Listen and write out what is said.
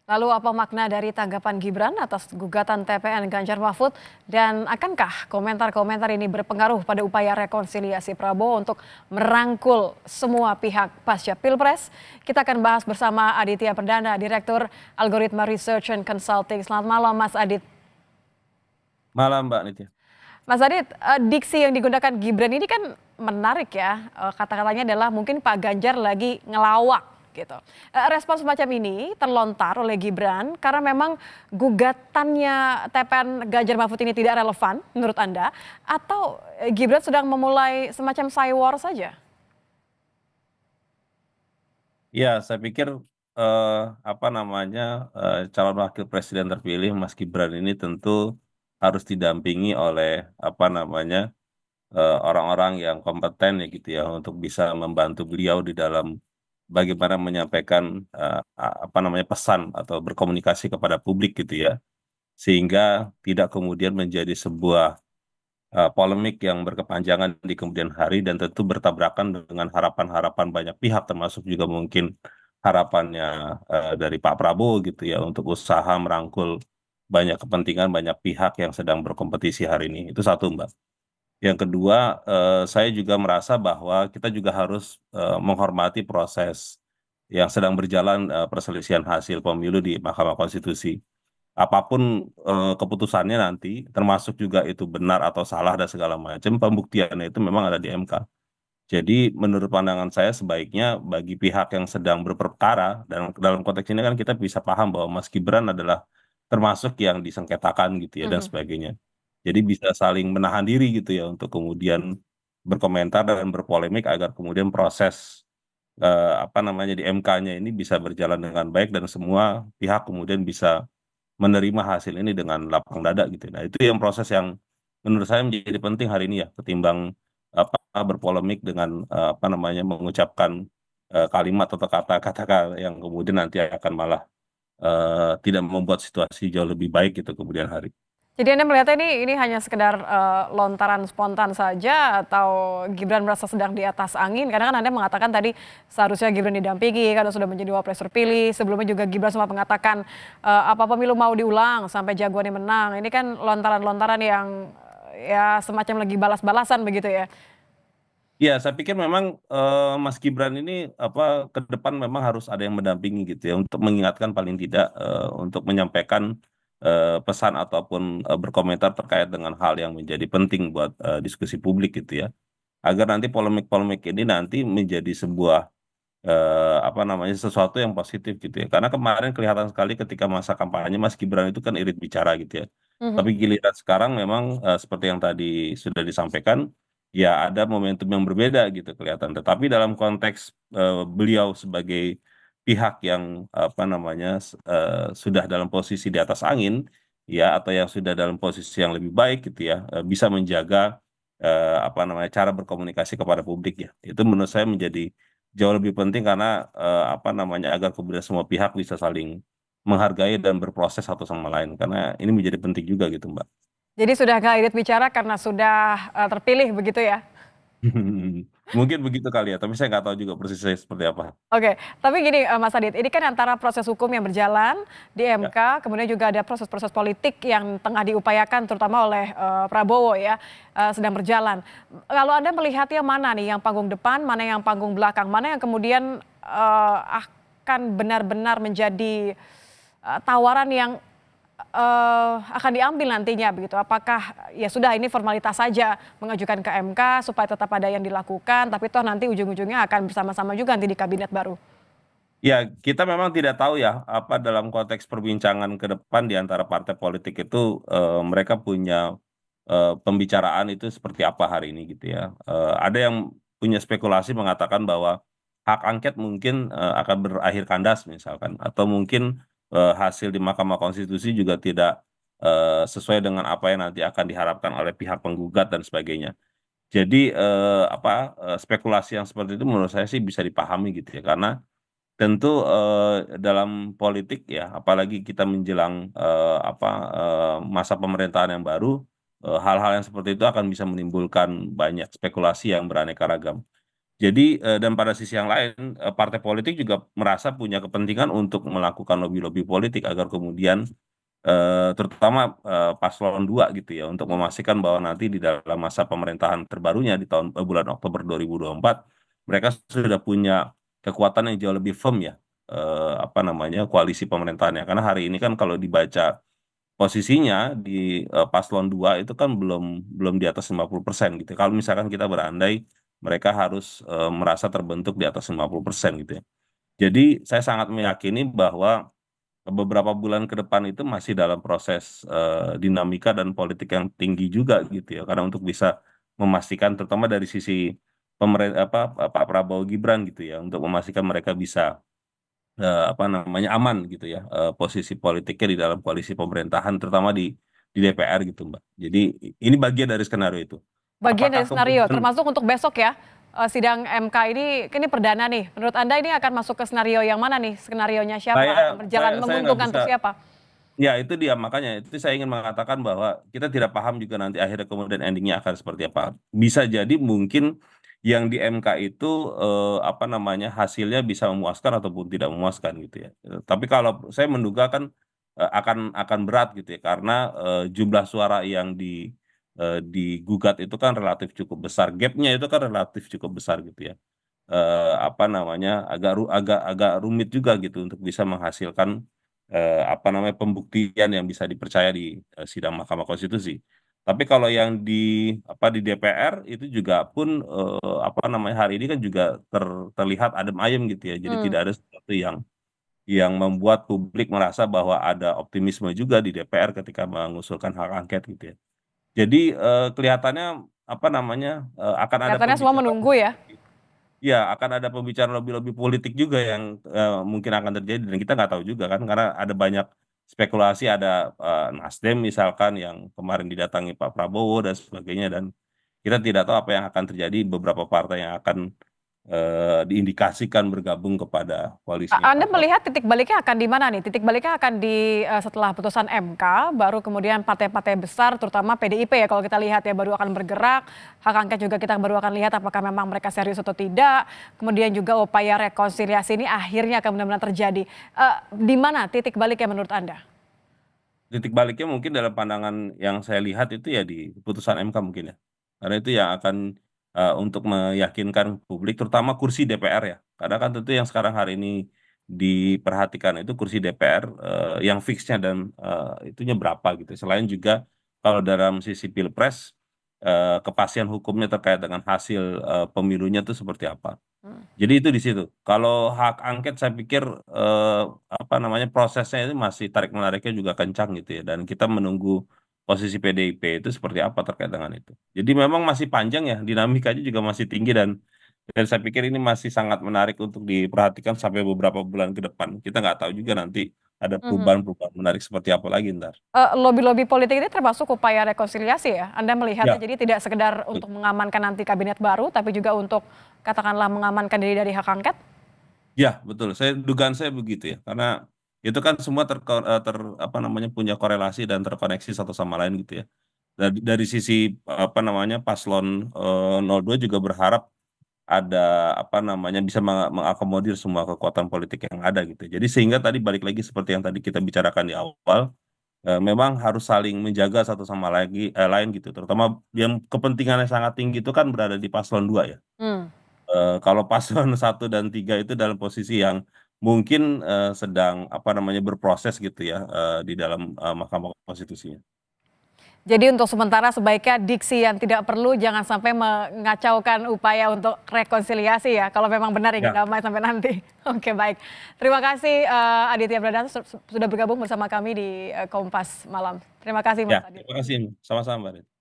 Lalu apa makna dari tanggapan Gibran atas gugatan TPN Ganjar Mahfud dan akankah komentar-komentar ini berpengaruh pada upaya rekonsiliasi Prabowo untuk merangkul semua pihak pasca Pilpres? Kita akan bahas bersama Aditya Perdana, Direktur Algoritma Research and Consulting. Selamat malam Mas Adit. Malam Mbak Nitya. Mas Adit, diksi yang digunakan Gibran ini kan menarik ya. Kata-katanya adalah mungkin Pak Ganjar lagi ngelawak gitu. Respon semacam ini terlontar oleh Gibran karena memang gugatannya TPN Ganjar Mahfud ini tidak relevan menurut Anda, atau Gibran sedang memulai semacam war saja? Ya, saya pikir calon wakil presiden terpilih Mas Gibran ini tentu harus didampingi oleh orang-orang yang kompeten ya gitu ya untuk bisa membantu beliau di dalam bagaimana menyampaikan pesan atau berkomunikasi kepada publik gitu ya, sehingga tidak kemudian menjadi sebuah polemik yang berkepanjangan di kemudian hari dan tentu bertabrakan dengan harapan-harapan banyak pihak termasuk juga mungkin harapannya dari Pak Prabowo gitu ya untuk usaha merangkul banyak kepentingan banyak pihak yang sedang berkompetisi hari ini. Itu satu, Mbak. Yang kedua, saya juga merasa bahwa kita juga harus menghormati proses yang sedang berjalan, perselisihan hasil pemilu di Mahkamah Konstitusi. Apapun keputusannya nanti, termasuk juga itu benar atau salah dan segala macam, pembuktiannya itu memang ada di MK. Jadi menurut pandangan saya sebaiknya bagi pihak yang sedang berperkara, dan dalam konteks ini kan kita bisa paham bahwa Mas Gibran adalah termasuk yang disengketakan gitu ya dan Mhm. sebagainya. Jadi bisa saling menahan diri gitu ya untuk kemudian berkomentar dan berpolemik agar kemudian proses di MK-nya ini bisa berjalan dengan baik dan semua pihak kemudian bisa menerima hasil ini dengan lapang dada gitu. Nah, itu yang proses yang menurut saya menjadi penting hari ini ya, ketimbang berpolemik dengan mengucapkan kalimat atau kata-kata yang kemudian nanti akan malah tidak membuat situasi jauh lebih baik gitu kemudian hari. Jadi Anda melihatnya ini hanya sekedar lontaran spontan saja, atau Gibran merasa sedang di atas angin? Karena kan Anda mengatakan tadi seharusnya Gibran didampingi karena sudah menjadi wapres terpilih. Sebelumnya juga Gibran sempat mengatakan apa pemilu mau diulang sampai jagoannya menang. Ini kan lontaran-lontaran yang ya semacam lagi balas-balasan begitu ya. Ya, saya pikir memang Mas Gibran ini ke depan memang harus ada yang mendampingi gitu ya untuk mengingatkan paling tidak untuk menyampaikan pesan ataupun berkomentar terkait dengan hal yang menjadi penting buat diskusi publik gitu ya. Agar nanti polemik-polemik ini nanti menjadi sebuah sesuatu yang positif gitu ya. Karena kemarin kelihatan sekali ketika masa kampanye Mas Gibran itu kan irit bicara gitu ya. Tapi Mhm. giliran sekarang memang seperti yang tadi sudah disampaikan, ya ada momentum yang berbeda gitu kelihatan. Tetapi dalam konteks beliau sebagai pihak yang sudah dalam posisi di atas angin, ya atau yang sudah dalam posisi yang lebih baik gitu ya, bisa menjaga cara berkomunikasi kepada publik ya. Itu menurut saya menjadi jauh lebih penting karena agar kemudian semua pihak bisa saling menghargai dan berproses satu sama lain karena ini menjadi penting juga gitu, Mbak. Jadi sudah nggak irit bicara karena sudah terpilih begitu ya? Mungkin begitu kali ya, tapi saya nggak tahu juga persisnya seperti apa. Oke, tapi gini Mas Adit, ini kan antara proses hukum yang berjalan di Ya, MK, kemudian juga ada proses-proses politik yang tengah diupayakan terutama oleh Prabowo ya, sedang berjalan. Kalau Anda melihatnya mana nih yang panggung depan, mana yang panggung belakang, mana yang kemudian akan benar-benar menjadi tawaran yang akan diambil nantinya begitu? Apakah ya sudah ini formalitas saja mengajukan ke MK supaya tetap ada yang dilakukan, tapi toh nanti ujung-ujungnya akan bersama-sama juga nanti di kabinet baru? ya kita memang tidak tahu ya apa dalam konteks perbincangan ke depan di antara partai politik itu mereka punya pembicaraan itu seperti apa hari ini gitu ya. Ada yang punya spekulasi mengatakan bahwa hak angket mungkin akan berakhir kandas misalkan, atau mungkin hasil di Mahkamah Konstitusi juga tidak sesuai dengan apa yang nanti akan diharapkan oleh pihak penggugat dan sebagainya. Jadi spekulasi yang seperti itu menurut saya sih bisa dipahami gitu ya, karena tentu dalam politik ya, apalagi kita menjelang masa pemerintahan yang baru, hal-hal yang seperti itu akan bisa menimbulkan banyak spekulasi yang beraneka ragam. Jadi dan pada sisi yang lain partai politik juga merasa punya kepentingan untuk melakukan lobby-lobby politik agar kemudian terutama paslon 2 gitu ya untuk memastikan bahwa nanti di dalam masa pemerintahan terbarunya di bulan Oktober 2024 mereka sudah punya kekuatan yang jauh lebih firm ya apa namanya koalisi pemerintahannya karena hari ini kan kalau dibaca posisinya di paslon 2 itu kan belum belum di atas 50% gitu. Kalau misalkan kita berandai mereka harus merasa terbentuk di atas 50% gitu ya. Jadi saya sangat meyakini bahwa beberapa bulan ke depan itu masih dalam proses dinamika dan politik yang tinggi juga gitu ya. Karena untuk bisa memastikan terutama dari sisi pemerintah apa Pak Prabowo Gibran gitu ya untuk memastikan mereka bisa apa namanya aman gitu ya posisi politiknya di dalam koalisi pemerintahan terutama di DPR gitu Mbak. Jadi ini bagian dari skenario itu. Bagian Apakah dari skenario, kemudian termasuk untuk besok ya, sidang MK ini perdana nih. Menurut Anda ini akan masuk ke skenario yang mana nih? Skenarionya siapa? saya Akan berjalan saya nggak menguntungkan bisa. untuk siapa? Ya, itu dia. Makanya itu saya ingin mengatakan bahwa kita tidak paham juga nanti akhirnya kemudian endingnya akan seperti apa. Bisa jadi mungkin yang di MK itu apa namanya hasilnya bisa memuaskan ataupun tidak memuaskan gitu ya. Tapi kalau saya menduga kan akan berat gitu ya karena jumlah suara yang digugat itu kan relatif cukup besar. Gapnya itu kan relatif cukup besar gitu ya. Apa namanya agak rumit juga gitu untuk bisa menghasilkan apa namanya pembuktian yang bisa dipercaya di sidang Mahkamah Konstitusi. Tapi kalau yang di apa di DPR itu juga pun apa namanya hari ini kan juga terlihat adem ayem gitu ya. Jadi Hmm. tidak ada sesuatu yang membuat publik merasa bahwa ada optimisme juga di DPR ketika mengusulkan hak angket gitu ya. Jadi kelihatannya apa namanya akan ada Kelihatannya semua pembicaraan. menunggu ya. Ya, akan ada pembicaraan lobby-lobby politik juga yang mungkin akan terjadi dan kita nggak tahu juga kan karena ada banyak spekulasi ada Nasdem misalkan yang kemarin didatangi Pak Prabowo dan sebagainya dan kita tidak tahu apa yang akan terjadi beberapa partai yang akan diindikasikan bergabung kepada koalisinya Pak Anda Prabowo. melihat titik baliknya akan di mana nih? Titik baliknya akan di setelah putusan MK, baru kemudian partai-partai besar, terutama PDIP ya kalau kita lihat ya baru akan bergerak. Hak angket juga kita baru akan lihat apakah memang mereka serius atau tidak. Kemudian juga upaya rekonsiliasi ini akhirnya akan benar-benar terjadi. Di mana titik baliknya menurut Anda? Titik baliknya mungkin dalam pandangan yang saya lihat itu ya di putusan MK mungkin ya. Karena itu yang akan untuk meyakinkan publik terutama kursi DPR ya. Karena kan tentu yang sekarang hari ini diperhatikan itu kursi DPR yang fixnya dan itunya berapa gitu. Selain juga kalau dalam sisi Pilpres kepastian hukumnya terkait dengan hasil pemilunya itu seperti apa. Hmm. Jadi itu di situ. Kalau hak angket saya pikir eh, apa namanya prosesnya itu masih tarik menariknya juga kencang gitu ya. Dan kita menunggu posisi PDIP itu seperti apa terkait dengan itu. Jadi memang masih panjang ya, dinamikanya juga masih tinggi dan saya pikir ini masih sangat menarik untuk diperhatikan sampai beberapa bulan ke depan. Kita nggak tahu juga nanti ada Mhm. perubahan-perubahan menarik seperti apa lagi ntar. Lobby-lobby politik ini termasuk upaya rekonsiliasi ya? Anda melihatnya Ya, jadi tidak sekedar betul. untuk mengamankan nanti kabinet baru, tapi juga untuk katakanlah mengamankan diri dari hak angket? Ya, betul. Dugaan saya begitu ya. Karena itu kan semua apa namanya punya korelasi dan terkoneksi satu sama lain gitu ya. Dari sisi apa namanya paslon 02 juga berharap ada apa namanya bisa mengakomodir semua kekuatan politik yang ada gitu. Jadi sehingga tadi balik lagi seperti yang tadi kita bicarakan di awal, memang harus saling menjaga satu sama lain gitu. Terutama yang kepentingannya sangat tinggi itu kan berada di paslon 2 ya. Hmm. Kalau paslon 1 dan 3 itu dalam posisi yang mungkin sedang apa namanya berproses gitu ya di dalam Mahkamah Konstitusinya. Jadi untuk sementara sebaiknya diksi yang tidak perlu jangan sampai mengacaukan upaya untuk rekonsiliasi ya, kalau memang benar ingin Ya, damai sampai nanti. Oke baik, terima kasih Aditya Pradana sudah bergabung bersama kami di Kompas Malam. Terima kasih ya, Mas terima Aditya. kasih. Sama-sama, Mbak.